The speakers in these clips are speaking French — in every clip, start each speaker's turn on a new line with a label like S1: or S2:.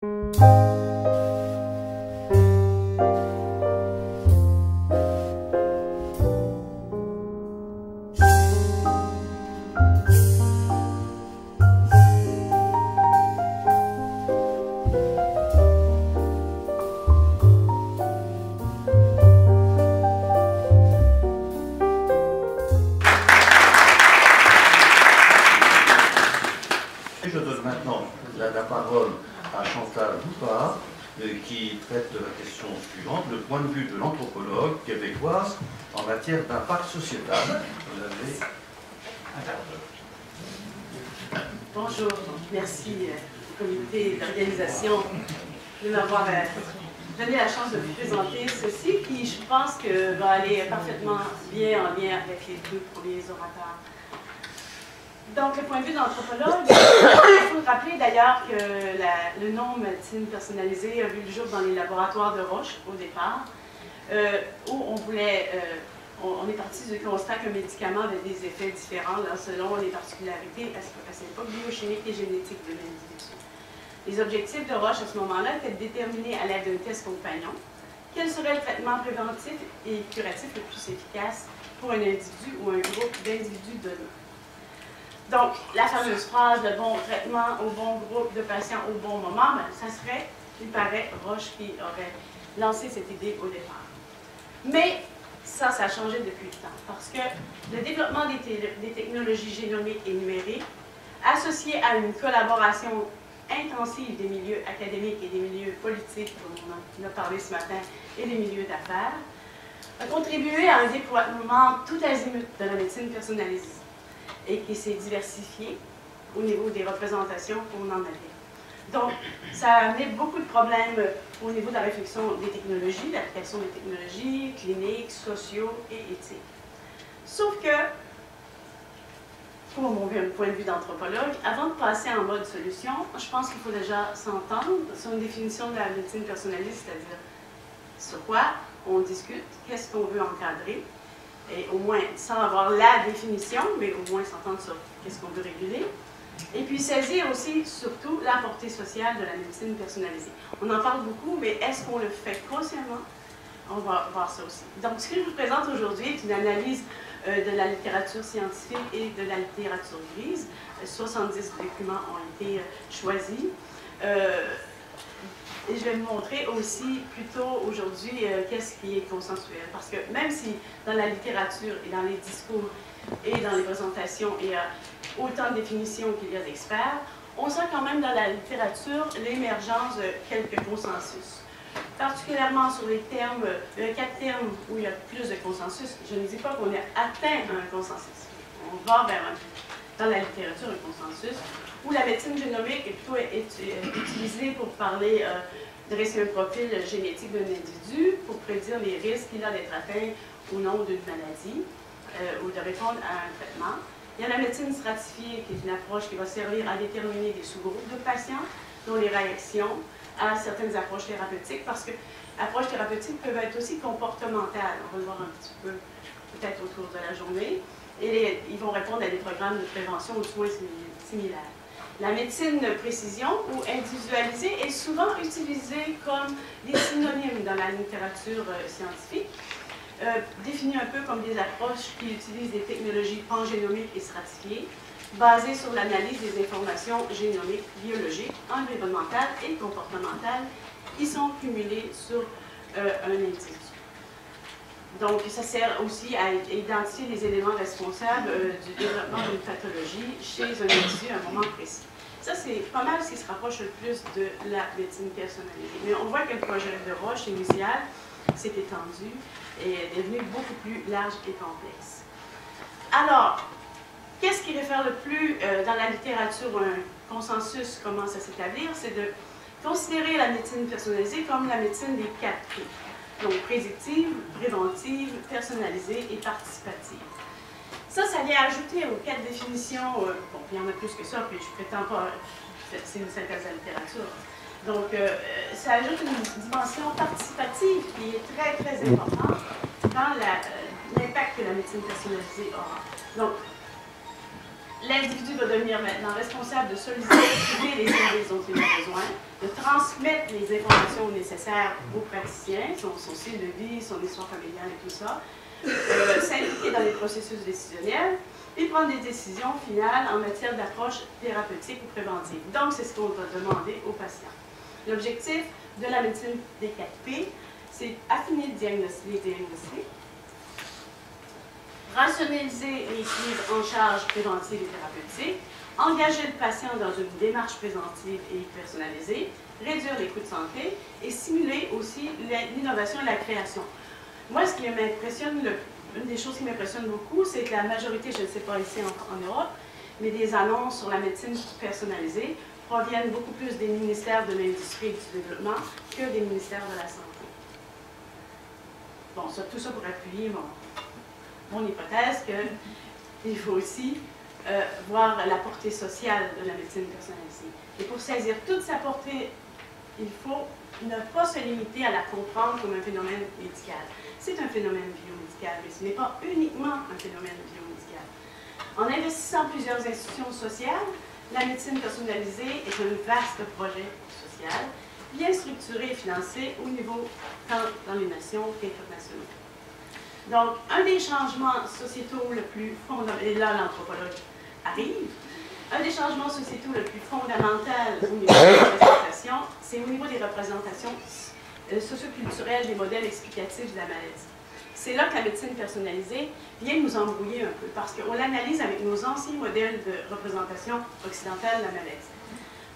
S1: Je donne maintenant la parole à Chantal Boupard, qui traite de la question suivante, le point de vue de l'anthropologue québécoise en matière d'impact sociétal. Vous avez un quart d'heure.
S2: Bonjour, merci au comité d'organisation de m'avoir donné la chance de vous présenter ceci, qui je pense que va aller parfaitement bien en lien avec les deux premiers orateurs. Donc, le point de vue d'anthropologue, il faut rappeler d'ailleurs que le nom médecine personnalisée a vu le jour dans les laboratoires de Roche au départ, où on est parti du constat qu'un médicament avait des effets différents là, selon les particularités à cette époque biochimiques et génétiques de l'individu. Les objectifs de Roche à ce moment-là étaient de déterminer à l'aide d'un test compagnon quel serait le traitement préventif et curatif le plus efficace pour un individu ou un groupe d'individus donnés. Donc, la fameuse phrase « le bon traitement au bon groupe de patients au bon moment », ben, ça serait, il paraît, Roche qui aurait lancé cette idée au départ. Mais ça a changé depuis le temps, parce que le développement des technologies génomiques et numériques, associé à une collaboration intensive des milieux académiques et des milieux politiques, comme on en a parlé ce matin, et des milieux d'affaires, a contribué à un déploiement tout azimut de la médecine personnalisée, et qui s'est diversifié au niveau des représentations qu'on en avait. Donc, ça a amené beaucoup de problèmes au niveau de la réflexion des technologies, l'application des technologies cliniques, sociaux et éthiques. Sauf que, pour mon point de vue d'anthropologue, avant de passer en mode solution, je pense qu'il faut déjà s'entendre sur une définition de la médecine personnalisée, c'est-à-dire sur quoi on discute, qu'est-ce qu'on veut encadrer, et au moins sans avoir la définition, mais au moins s'entendre sur qu'est-ce qu'on veut réguler. Et puis saisir aussi, surtout, la portée sociale de la médecine personnalisée. On en parle beaucoup, mais est-ce qu'on le fait consciemment? On va voir ça aussi. Donc, ce que je vous présente aujourd'hui est une analyse de la littérature scientifique et de la littérature grise. 70 documents ont été choisis. Et je vais vous montrer aussi plutôt aujourd'hui qu'est-ce qui est consensuel. Parce que même si dans la littérature et dans les discours et dans les présentations, il y a autant de définitions qu'il y a d'experts, on sent quand même dans la littérature l'émergence de quelques consensus. Particulièrement sur les termes, 4 termes où il y a plus de consensus. Je ne dis pas qu'on a atteint un consensus. On va vers, dans la littérature, un consensus, où la médecine génomique est plutôt utilisée pour parler, dresser un profil génétique d'un individu, pour prédire les risques qu'il a d'être atteint ou non d'une maladie, ou de répondre à un traitement. Il y a la médecine stratifiée, qui est une approche qui va servir à déterminer des sous-groupes de patients, dont les réactions à certaines approches thérapeutiques, parce que approches thérapeutiques peuvent être aussi comportementales. On va le voir un petit peu, peut-être au cours de la journée. Et ils vont répondre à des programmes de prévention ou de soins similaires. La médecine de précision ou individualisée est souvent utilisée comme des synonymes dans la littérature scientifique, définie un peu comme des approches qui utilisent des technologies pangénomiques et stratifiées, basées sur l'analyse des informations génomiques, biologiques, environnementales et comportementales qui sont cumulées sur un individu. Donc, ça sert aussi à identifier les éléments responsables du développement d'une pathologie chez un individu à un moment précis. Ça, c'est pas mal ce qui se rapproche le plus de la médecine personnalisée. Mais on voit que le projet de Roche initial s'est étendu et est devenu beaucoup plus large et complexe. Alors, qu'est-ce qui réfère le plus dans la littérature où un consensus commence à s'établir? C'est de considérer la médecine personnalisée comme la médecine des 4 P. Donc, prédictive, préventive, personnalisée et participative. Ça vient ajouter aux 4 définitions, bon, il y en a plus que ça, puis je ne prétends pas, c'est une synthèse de la littérature. Donc, ça ajoute une dimension participative qui est très, très importante dans l'impact que la médecine personnalisée aura. Donc, l'individu va devenir maintenant responsable de solliciter les services dont il a besoin, de transmettre les informations nécessaires aux praticiens, son style de vie, son histoire familiale et tout ça, s'impliquer dans les processus décisionnels et prendre des décisions finales en matière d'approche thérapeutique ou préventive. Donc, c'est ce qu'on va demander aux patients. L'objectif de la médecine des 4P, c'est affiner les diagnostics, rationaliser les prises en charge préventives et thérapeutiques, engager le patient dans une démarche préventive et personnalisée, réduire les coûts de santé et stimuler aussi l'innovation et la création. Moi, ce qui m'impressionne, une des choses qui m'impressionne beaucoup, c'est que la majorité, je ne sais pas ici en Europe, mais des annonces sur la médecine personnalisée proviennent beaucoup plus des ministères de l'Industrie et du Développement que des ministères de la Santé. Bon, tout ça pour appuyer mon hypothèse qu'il faut aussi voir la portée sociale de la médecine personnalisée. Et pour saisir toute sa portée, il faut ne pas se limiter à la comprendre comme un phénomène médical. C'est un phénomène biomédical, mais ce n'est pas uniquement un phénomène biomédical. En investissant plusieurs institutions sociales, la médecine personnalisée est un vaste projet social, bien structuré et financé au niveau tant dans les nations qu'internationaux. Donc, un des changements sociétaux le plus fondamental, et là l'anthropologue arrive, un des changements sociétaux le plus fondamental au niveau des représentations, c'est au niveau des représentations socioculturelles des modèles explicatifs de la maladie. C'est là que la médecine personnalisée vient nous embrouiller un peu, parce qu'on l'analyse avec nos anciens modèles de représentation occidentale de la maladie.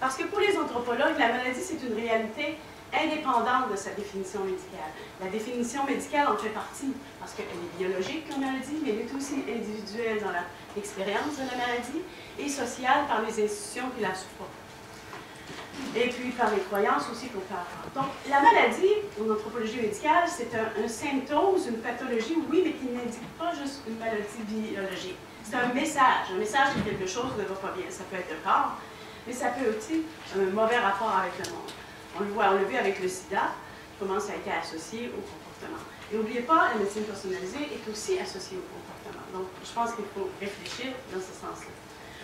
S2: Parce que pour les anthropologues, la maladie, c'est une réalité indépendante de sa définition médicale. La définition médicale en fait partie, parce qu'elle est biologique comme maladie, mais elle est aussi individuelle dans l'expérience de la maladie et sociale par les institutions qui la supportent. Et puis par les croyances aussi qu'on peut avoir. Donc la maladie, en anthropologie médicale, c'est un symptôme, une pathologie, oui, mais qui n'indique pas juste une maladie biologique. C'est un message que quelque chose ne va pas bien. Ça peut être le corps, mais ça peut aussi un mauvais rapport avec le monde. On l'a vu avec le sida, comment ça a été associé au comportement. Et n'oubliez pas, la médecine personnalisée est aussi associée au comportement. Donc, je pense qu'il faut réfléchir dans ce sens-là.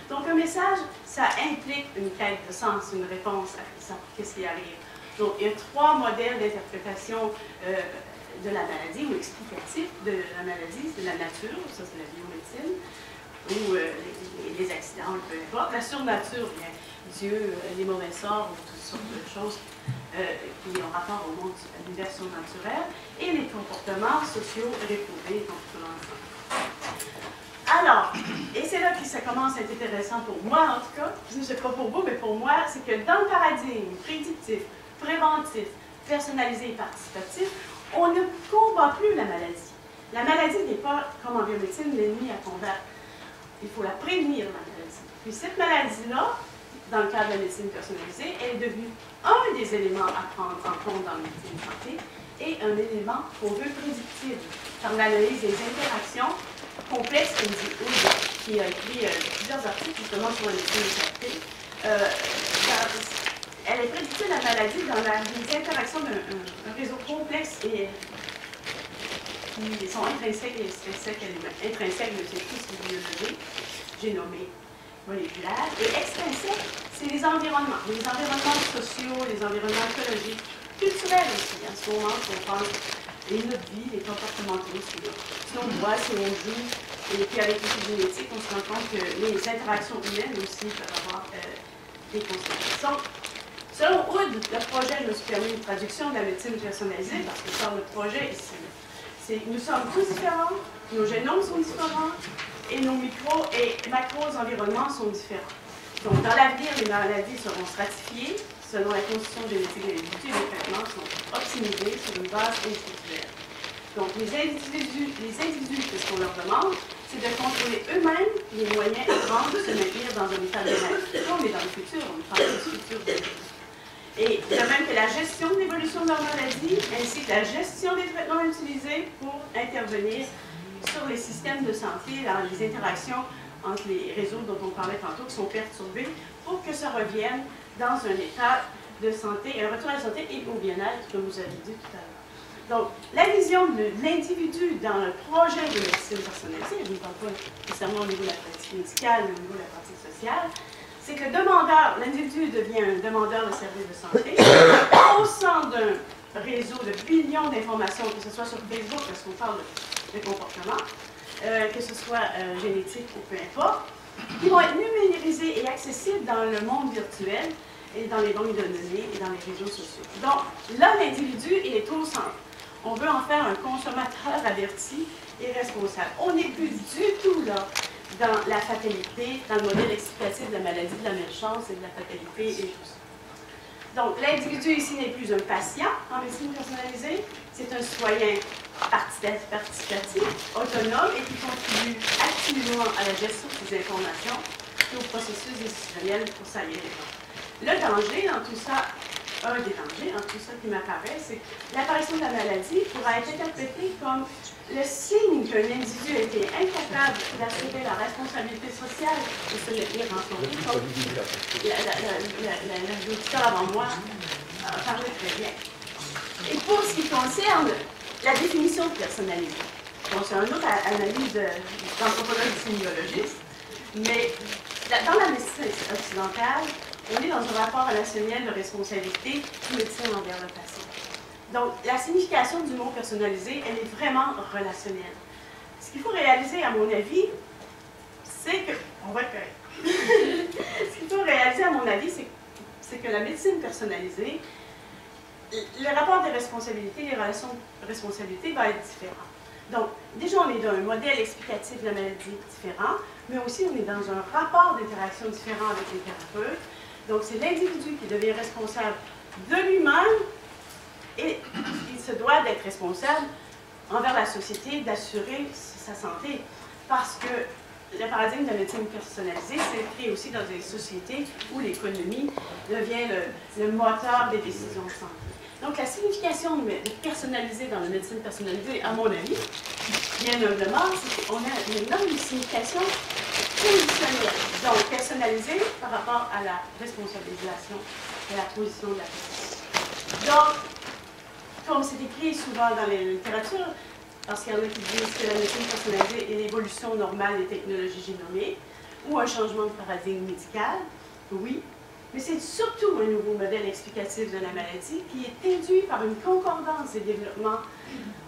S2: Donc, un message, ça implique une quête de sens, une réponse à ça, qu'est-ce qui arrive. Donc, il y a 3 modèles d'interprétation de la maladie, ou explicatifs de la maladie. C'est la nature, ça c'est la biomédecine, ou les accidents, peu importe. La surnature, bien, Dieu, les mauvais sorts, ou toutes sortes de choses qui ont rapport au monde, à l'univers surnaturel, et les comportements sociaux réprouvés, les comportements enfants. Alors, et c'est là que ça commence à être intéressant pour moi, en tout cas, je ne sais pas pour vous, mais pour moi, c'est que dans le paradigme prédictif, préventif, personnalisé et participatif, on ne combat plus la maladie. La maladie n'est pas, comme en biomédecine, l'ennemi à combattre. Il faut la prévenir, la maladie. Puis cette maladie-là, dans le cadre de la médecine personnalisée, elle est devenue un des éléments à prendre en compte dans la médecine de santé et un élément qu'on veut prédictible par l'analyse des interactions complexes, comme dit Oud, qui a écrit plusieurs articles justement sur la médecine de santé. Elle est prédictive la maladie dans les interactions d'un réseau complexe et qui sont intrinsèques et extrinsèques à l'humain. Intrinsèques, c'est tout ce qui est biologique, génomique, moléculaire, et extrinsèques, c'est les environnements sociaux, les environnements écologiques, culturels aussi, en ce moment, on pense notre vie, les comportementaux, si on boit, si on joue, et puis avec l'épigénétique, on se rend compte que les interactions humaines aussi peuvent avoir des conséquences. Donc, selon Oud, le projet nous permet une traduction de la médecine personnalisée, parce que sur le projet, nous sommes tous différents, nos génomes sont différents, et nos micro- et macro-environnements sont différents. Donc, dans l'avenir, les maladies seront stratifiées selon la constitution génétique de l'individu et les traitements sont optimisés sur une base individuelle. Donc, les individus, ce qu'on leur demande, c'est de contrôler eux-mêmes les moyens à prendre de se maintenir dans un état de bien-être. Là, on est dans le futur, on parle du futur. Et de même que la gestion de l'évolution de leur maladie, ainsi que la gestion des traitements utilisés pour intervenir sur les systèmes de santé, dans les interactions entre les réseaux dont on parlait tantôt, qui sont perturbés, pour que ça revienne dans un état de santé, un retour à la santé et au bien-être, comme vous avez dit tout à l'heure. Donc, la vision de l'individu dans le projet de médecine personnalisée, je ne parle pas nécessairement au niveau de la pratique médicale, mais au niveau de la pratique sociale, c'est que le demandeur, l'individu devient un demandeur de services de santé au sein d'un réseau de billions d'informations, que ce soit sur Facebook, parce qu'on parle de comportement, que ce soit génétique ou peu importe, qui vont être numérisés et accessibles dans le monde virtuel et dans les banques de données et dans les réseaux sociaux. Donc, là, l'individu est au centre. On veut en faire un consommateur averti et responsable. On n'est plus du tout là dans la fatalité, dans le modèle explicatif de la maladie, de la malchance et de la fatalité et tout ça. Donc, l'individu ici n'est plus un patient en médecine personnalisée, c'est un citoyen participatif, autonome et qui contribue activement à la gestion des informations et au processus décisionnel pour sa guérison. Le danger dans tout ça, un des dangers dans tout ça qui m'apparaît, c'est que l'apparition de la maladie pourra être interprétée comme le signe qu'un individu a été incapable d'assurer la responsabilité sociale et se le dire en son nom. L'auditeur avant moi parlait très bien. Et pour ce qui concerne la définition de personnalité, bon, c'est une autre analyse d'anthropologue et sémiologiste, mais dans la médecine occidentale, on est dans un rapport relationnel de responsabilité du médecin envers le patient. Donc, la signification du mot personnalisé, elle est vraiment relationnelle. Ce qu'il faut réaliser, à mon avis, c'est que... On va être correct. Ce qu'il faut réaliser, à mon avis, c'est que la médecine personnalisée, le rapport des responsabilités, les relations de responsabilité va être différent. Donc, déjà, on est dans un modèle explicatif de la maladie différent, mais aussi on est dans un rapport d'interaction différent avec les thérapeutes. Donc, c'est l'individu qui devient responsable de lui-même et il se doit d'être responsable envers la société, d'assurer sa santé. Parce que le paradigme de la médecine personnalisée s'inscrit aussi dans des sociétés où l'économie devient le moteur des décisions de santé. Donc, la signification de personnaliser dans la médecine personnalisée, à mon avis, bien humblement, c'est qu'on a une énorme signification positionnelle. Donc, personnalisée par rapport à la responsabilisation et la position de la personne. Donc, comme c'est écrit souvent dans les littératures, parce qu'il y en a qui disent que la médecine personnalisée est l'évolution normale des technologies génomiques ou un changement de paradigme médical, oui, mais c'est surtout un nouveau modèle explicatif de la maladie qui est induit par une concordance des développements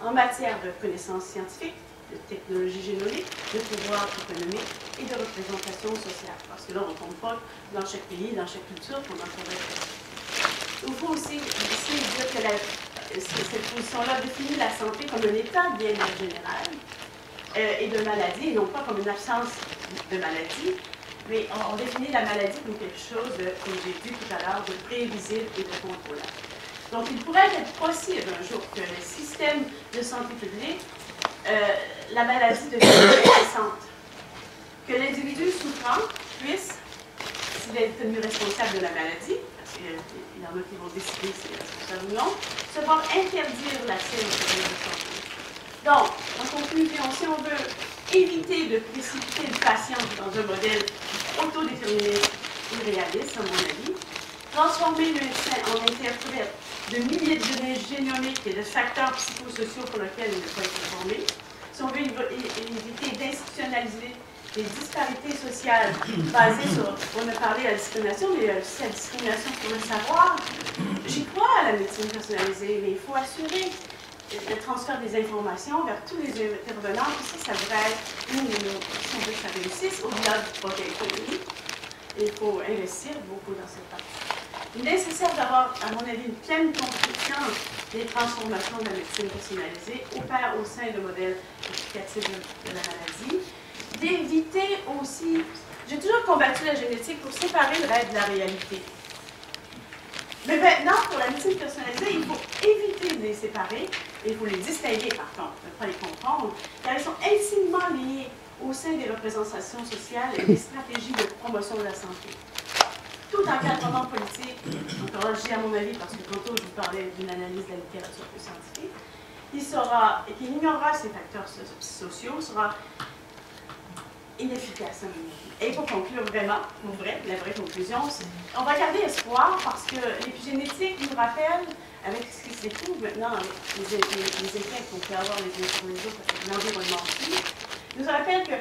S2: en matière de connaissances scientifiques, de technologie génomique, de pouvoir économique et de représentation sociale. Parce que là, on ne compte pas dans chaque pays, dans chaque culture, comment ça va être. Il faut aussi dire que cette position-là définit la santé comme un état de bien-être général et de maladie, et non pas comme une absence de maladie. Mais on définit la maladie comme quelque chose, comme j'ai dit tout à l'heure, de prévisible et de contrôlable. Donc, il pourrait être possible un jour que le système de santé publique, la maladie devienne intéressante. Que l'individu souffrant puisse, s'il est tenu responsable de la maladie, parce qu'il y en a qui vont décider s'il est responsable ou non, se voir interdire l'accès aux services de santé. Donc, en conclusion, si on veut éviter de précipiter le patient dans un modèle autodéterminé et réaliste, à mon avis, transformer le médecin en interprète de milliers de données génomiques et de facteurs psychosociaux pour lesquels il ne peut pas être informé, si on veut éviter d'institutionnaliser les disparités sociales basées sur, on a parlé de la discrimination, mais aussi la discrimination sur le savoir, j'y crois à la médecine personnalisée, mais il faut assurer le transfert des informations vers tous les intervenants. Ça devrait être une de nos, si on veut que ça réussisse, au-delà du projet économique. Il faut investir beaucoup dans cette partie. Il est nécessaire d'avoir, à mon avis, une pleine compréhension des transformations de la médecine personnalisée opèrent au sein de modèles explicatifs de la maladie. D'éviter aussi, j'ai toujours combattu la génétique pour séparer le rêve de la réalité. Mais maintenant, pour la médecine personnalisée, il faut éviter de les séparer, et il faut les distinguer par contre, ne pas les confondre, car elles sont intimement liées au sein des représentations sociales et des stratégies de promotion de la santé. Tout encadrement politique, encore là, je dis à mon avis, parce que tantôt je vous parlais d'une analyse de la littérature plus scientifique, qui ignorera ces facteurs sociaux, sera inefficace à mon avis. Et pour conclure vraiment, la vraie conclusion, on va garder espoir parce que l'épigénétique nous rappelle, avec ce qui se découvre maintenant, avec les effets qu'on peut avoir les uns sur les autres, avec l'environnement aussi, nous rappelle que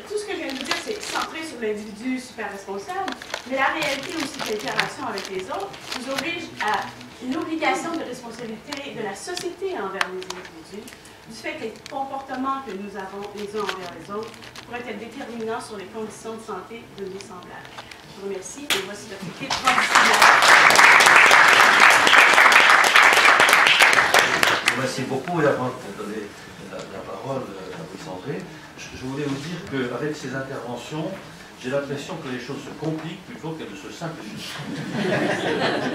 S2: tout ce que je viens de vous dire, c'est centré sur l'individu super responsable, mais la réalité aussi de l'interaction avec les autres nous oblige à une obligation de responsabilité de la société envers les individus, du fait que les comportements que nous avons les uns envers les autres pourraient être déterminants sur les conditions de santé de nos semblables. Je vous remercie et voici votre équipe transdisciplinaire.
S1: Merci beaucoup. Et avant de donner la parole à Brice-André, je voulais vous dire qu'avec ces interventions, j'ai l'impression que les choses se compliquent plutôt qu'elles ne se simplifient.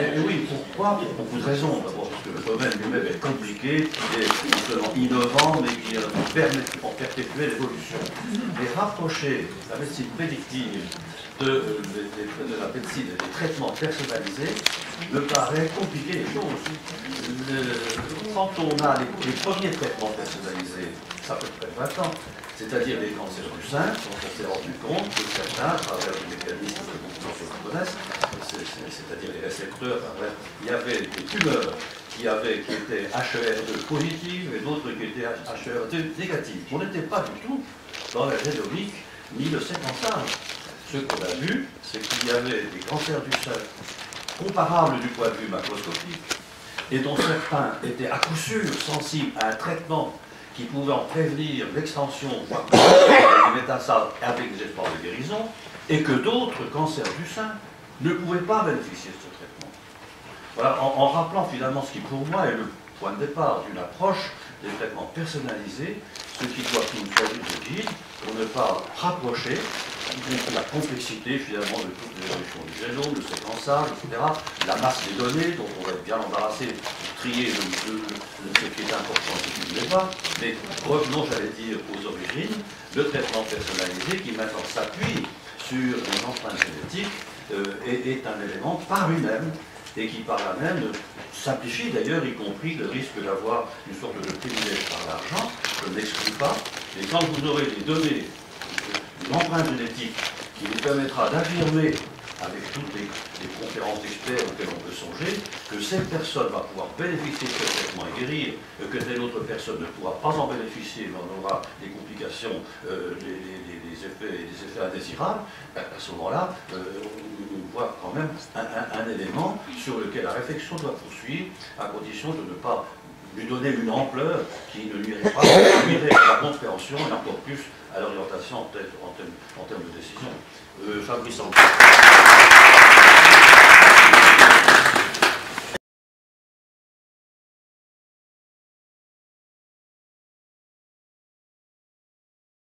S1: Et oui, pourquoi? Pour beaucoup de raisons. D'abord parce que le domaine lui-même est compliqué, il est non seulement innovant, mais qui permet de perpétuer l'évolution. Mais rapprocher la médecine prédictive de la médecine et des traitements personnalisés me paraît compliquer les choses. Quand on a les premiers traitements personnalisés, ça peut être 20 ans, c'est-à-dire les cancers du sein, on s'est rendu compte que certains, à travers les mécanismes que beaucoup d'entre vous connaissent, c'est-à-dire les récepteurs, il y avait des tumeurs qui étaient HER2 positives et d'autres qui étaient HER2 négatives. On n'était pas du tout dans la génomique ni le séquençage. Ce qu'on a vu, c'est qu'il y avait des cancers du sein comparables du point de vue macroscopique et dont certains étaient à coup sûr sensibles à un traitement qui pouvait en prévenir l'extension, voire des métastases avec des espoirs de guérison, et que d'autres cancers du sein ne pouvaient pas bénéficier de ce traitement. Voilà, en rappelant finalement ce qui pour moi est le point de départ d'une approche des traitements personnalisés, ce qui doit nous servir de guide pour ne pas rapprocher la complexité finalement de toute l'évolution du génome, le séquençage, etc., la masse des données, dont on va être bien embarrassé pour trier ce qui est important et ce qui ne l'est pas, mais revenons, j'allais dire, aux origines, le traitement personnalisé qui maintenant s'appuie sur les empreintes génétiques est un élément par lui-même et qui par là même simplifie d'ailleurs, y compris le risque d'avoir une sorte de privilège par l'argent, je ne l'exclus pas, et quand vous aurez des données, une empreinte génétique qui vous permettra d'affirmer, avec toutes les conférences d'experts auxquelles on peut songer, que cette personne va pouvoir bénéficier de ce traitement et guérir, que telle autre personne ne pourra pas en bénéficier, mais on aura des complications, des effets indésirables, à ce moment-là, on voit quand même un élément sur lequel la réflexion doit poursuivre, à condition de ne pas lui donner une ampleur qui ne nuirait pas, nuirait à la compréhension et encore plus à l'orientation en termes de décision. Fabrice André.